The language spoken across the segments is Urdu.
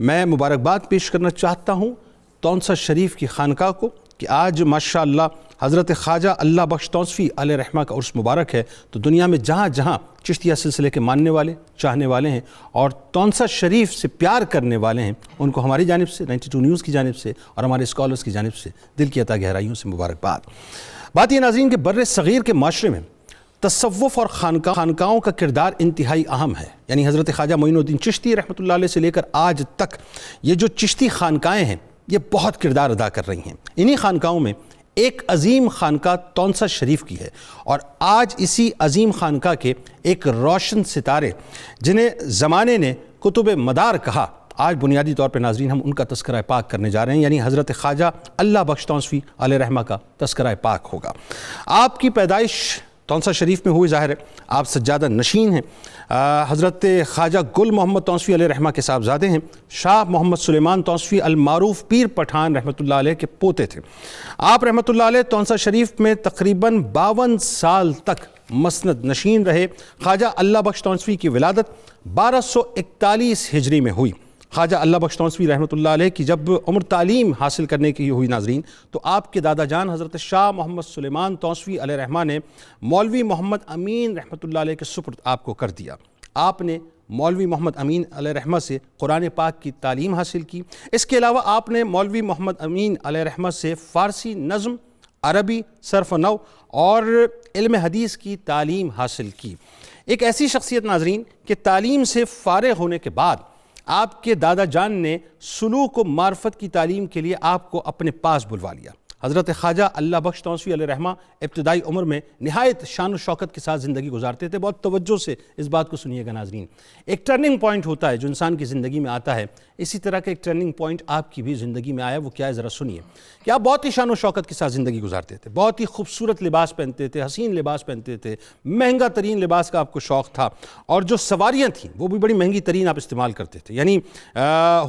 میں مبارکباد پیش کرنا چاہتا ہوں تونسہ شریف کی خانقاہ کو کہ آج ماشاءاللہ حضرت خواجہ اللہ بخش تونسوی علیہ رحمہ کا عرس مبارک ہے۔ تو دنیا میں جہاں جہاں چشتیہ سلسلے کے ماننے والے، چاہنے والے ہیں اور تونسہ شریف سے پیار کرنے والے ہیں، ان کو ہماری جانب سے 92 نیوز کی جانب سے اور ہمارے اسکالرز کی جانب سے دل کی عطا گہرائیوں سے مبارکباد۔ بات یہ ناظرین کہ بر صغیر کے معاشرے میں تصوف اور خانقاہوں کا کردار انتہائی اہم ہے۔ یعنی حضرت خواجہ معین الدین چشتی رحمۃ اللہ علیہ سے لے کر آج تک یہ جو چشتی خانقاہیں ہیں یہ بہت کردار ادا کر رہی ہیں۔ انہی خانقاہوں میں ایک عظیم خانقاہ تونسہ شریف کی ہے، اور آج اسی عظیم خانقاہ کے ایک روشن ستارے جنہیں زمانے نے کتب مدار کہا، آج بنیادی طور پہ ناظرین ہم ان کا تذکرہ پاک کرنے جا رہے ہیں۔ یعنی حضرت خواجہ اللہ بخش تونسوی علیہ رحمہ کا تذکرہ پاک ہوگا۔ آپ کی پیدائش تونسہ شریف میں ہوئی، ظاہر ہے آپ سجادہ نشین ہیں۔ حضرت خواجہ گل محمد تونسوی علیہ رحمہ کے صاحبزادے ہیں۔ شاہ محمد سلیمان تونسوی المعروف پیر پٹھان رحمۃ اللہ علیہ کے پوتے تھے۔ آپ رحمۃ اللہ علیہ تونسہ شریف میں تقریباً 52 سال تک مسند نشین رہے۔ خواجہ اللہ بخش تونسوی کی ولادت 1241 ہجری میں ہوئی۔ خواجہ اللہ بخش تونسوی رحمۃ اللہ علیہ کی جب عمر تعلیم حاصل کرنے کی ہوئی ناظرین، تو آپ کے دادا جان حضرت شاہ محمد سلیمان تونسوی علیہ رحمہ نے مولوی محمد امین رحمۃ اللہ علیہ کے سپرد آپ کو کر دیا۔ آپ نے مولوی محمد امین علیہ رحمہ سے قرآن پاک کی تعلیم حاصل کی۔ اس کے علاوہ آپ نے مولوی محمد امین علیہ رحمہ سے فارسی نظم، عربی، صرف و نحو اور علم حدیث کی تعلیم حاصل کی۔ ایک ایسی شخصیت ناظرین کہ تعلیم سے فارغ ہونے کے بعد آپ کے دادا جان نے سلوک و معرفت کی تعلیم کے لیے آپ کو اپنے پاس بلوا لیا۔ حضرت خواجہ اللہ بخش تونسوی علیہ رحمہ ابتدائی عمر میں نہایت شان و شوکت کے ساتھ زندگی گزارتے تھے۔ بہت توجہ سے اس بات کو سنیے گا ناظرین، ایک ٹرننگ پوائنٹ ہوتا ہے جو انسان کی زندگی میں آتا ہے، اسی طرح کا ایک ٹرننگ پوائنٹ آپ کی بھی زندگی میں آیا۔ وہ کیا ہے ذرا سنیے کہ آپ بہت ہی شان و شوکت کے ساتھ زندگی گزارتے تھے، بہت ہی خوبصورت لباس پہنتے تھے، حسین لباس پہنتے تھے، مہنگا ترین لباس کا آپ کو شوق تھا، اور جو سواریاں تھیں وہ بھی بڑی مہنگی ترین آپ استعمال کرتے تھے۔ یعنی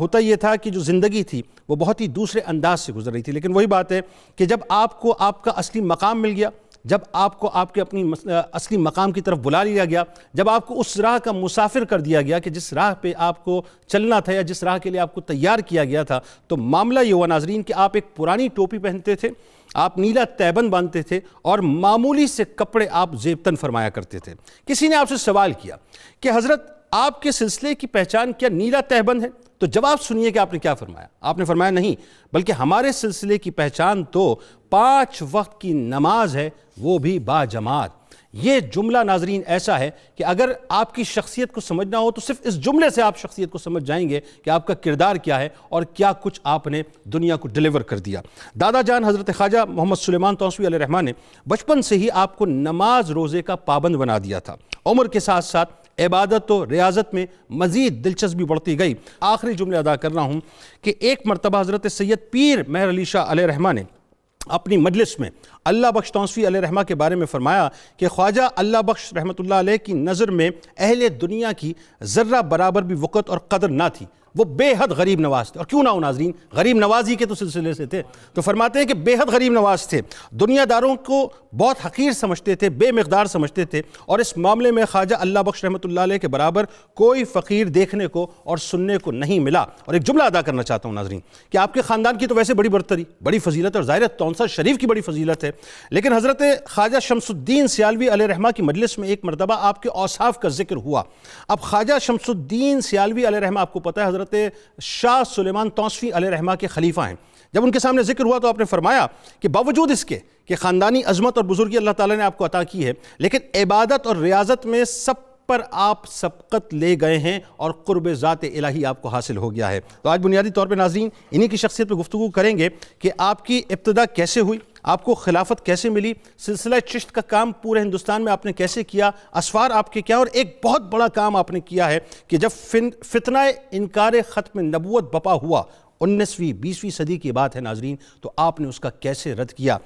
ہوتا یہ تھا کہ جو زندگی تھی وہ بہت ہی دوسرے انداز سے گزر رہی تھی۔ لیکن وہی بات ہے کہ جب آپ کو آپ کا اصلی مقام مل گیا، جب آپ کو آپ کے اپنی اصلی مقام کی طرف بلا لیا گیا، جب آپ کو اس راہ کا مسافر کر دیا گیا کہ جس راہ پہ آپ کو چلنا تھا یا جس راہ کے لیے آپ کو تیار کیا گیا تھا، تو معاملہ یہ ہوا ناظرین کہ آپ ایک پرانی ٹوپی پہنتے تھے، آپ نیلا تیبند باندھتے تھے اور معمولی سے کپڑے آپ زیبتن فرمایا کرتے تھے۔ کسی نے آپ سے سوال کیا کہ حضرت آپ کے سلسلے کی پہچان کیا نیلا تیبند ہے؟ تو جواب سنیے کہ آپ نے کیا فرمایا۔ آپ نے فرمایا نہیں، بلکہ ہمارے سلسلے کی پہچان تو 5 وقت کی نماز ہے، وہ بھی با جماعت۔ یہ جملہ ناظرین ایسا ہے کہ اگر آپ کی شخصیت کو سمجھنا ہو تو صرف اس جملے سے آپ شخصیت کو سمجھ جائیں گے کہ آپ کا کردار کیا ہے اور کیا کچھ آپ نے دنیا کو ڈیلیور کر دیا۔ دادا جان حضرت خواجہ محمد سلیمان تونسوی علیہ رحمہ نے بچپن سے ہی آپ کو نماز روزے کا پابند بنا دیا تھا۔ عمر کے ساتھ ساتھ عبادت و ریاضت میں مزید دلچسپی بڑھتی گئی۔ آخری جملے ادا کر رہا ہوں کہ ایک مرتبہ حضرت سید پیر مہر علی شاہ علیہ رحمہ نے اپنی مجلس میں اللہ بخش تونسوی علیہ رحمہ کے بارے میں فرمایا کہ خواجہ اللہ بخش رحمۃ اللہ علیہ کی نظر میں اہل دنیا کی ذرہ برابر بھی وقت اور قدر نہ تھی، وہ بے حد غریب نواز تھے۔ اور کیوں نہ ہو ناظرین، غریب نوازی کے تو سلسلے سے تھے، تو فرماتے ہیں کہ بے حد غریب نواز تھے، دنیا داروں کو بہت حقیر سمجھتے تھے، بے مقدار سمجھتے تھے، اور اس معاملے میں خواجہ اللہ بخش رحمۃ اللہ علیہ کے برابر کوئی فقیر دیکھنے کو اور سننے کو نہیں ملا۔ اور ایک جملہ ادا کرنا چاہتا ہوں ناظرین کہ آپ کے خاندان کی تو ویسے بڑی برتری، بڑی فضیلت، اور ظاہر ہے تونسہ شریف کی بڑی فضیلت ہے، لیکن حضرت خواجہ شمس الدین سیالوی علیہ رحمہ کی مجلس میں ایک مرتبہ آپ کے اوصاف کا ذکر ہوا۔ اب خواجہ شمس الدین سیالوی علیہ رحمہ آپ کو پتہ ہے حضرت شاہ سلیمان تونسوی علیہ رحمہ کے خلیفہ ہیں۔ جب ان کے سامنے ذکر ہوا تو آپ نے فرمایا کہ باوجود اس کے کہ خاندانی عظمت اور بزرگی اللہ تعالیٰ نے آپ کو عطا کی ہے، لیکن عبادت اور ریاضت میں سب پر آپ سبقت لے گئے ہیں اور قرب ذات الہی آپ کو حاصل ہو گیا ہے۔ تو آج بنیادی طور پہ ناظرین انہی کی شخصیت پہ گفتگو کریں گے کہ آپ کی ابتدا کیسے ہوئی، آپ کو خلافت کیسے ملی، سلسلہ چشت کا کام پورے ہندوستان میں آپ نے کیسے کیا، اسفار آپ کے کیا، اور ایک بہت بڑا کام آپ نے کیا ہے کہ جب فتنہ انکار ختم نبوت بپا ہوا 19ویں 20ویں صدی کی بات ہے ناظرین، تو آپ نے اس کا کیسے رد کیا۔